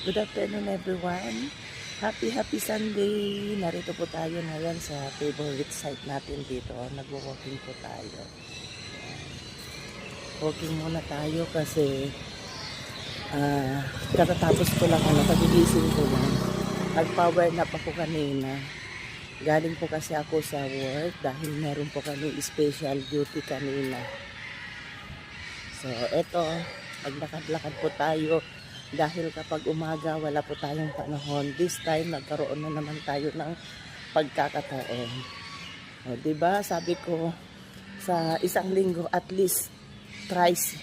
Good afternoon everyone. Happy Sunday. Narito po tayo ngayon sa favorite site natin dito. Nagwo-walking po tayo. Walking muna tayo kasi katatapos ko lang pagigising ko lang. Nag-power nap ako kanina. Galing po kasi ako sa work dahil meron po kami special duty kanina. So eto, naglakad-lakad po tayo. Dahil kapag umaga wala po tayong panahon, this time nagkaroon na naman tayo ng pagkakataon. O, diba? Sabi ko sa isang linggo at least thrice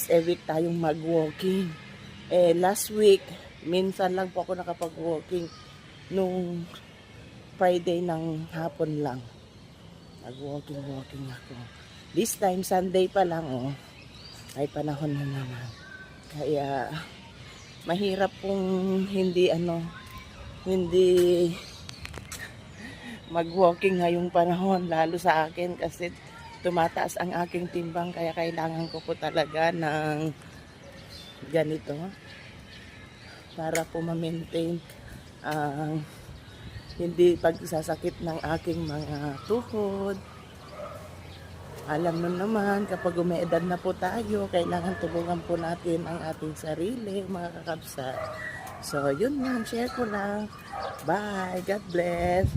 a week tayong mag-walking. Last week minsan lang po ako nakapag-walking nung Friday ng hapon lang. Nag-walking ako. This time Sunday pa lang ay panahon na naman. Kaya mahirap pong hindi mag-walking ngayong panahon, lalo sa akin kasi tumataas ang aking timbang, kaya kailangan ko po talaga ng ganito para po ma-maintain ang hindi pagsasakit ng aking mga tuhod. Alam mo naman, kapag umeedad na po tayo, kailangan tulungan po natin ang ating sarili, mga kakabsat. So, yun lang, share ko lang. Bye, God bless.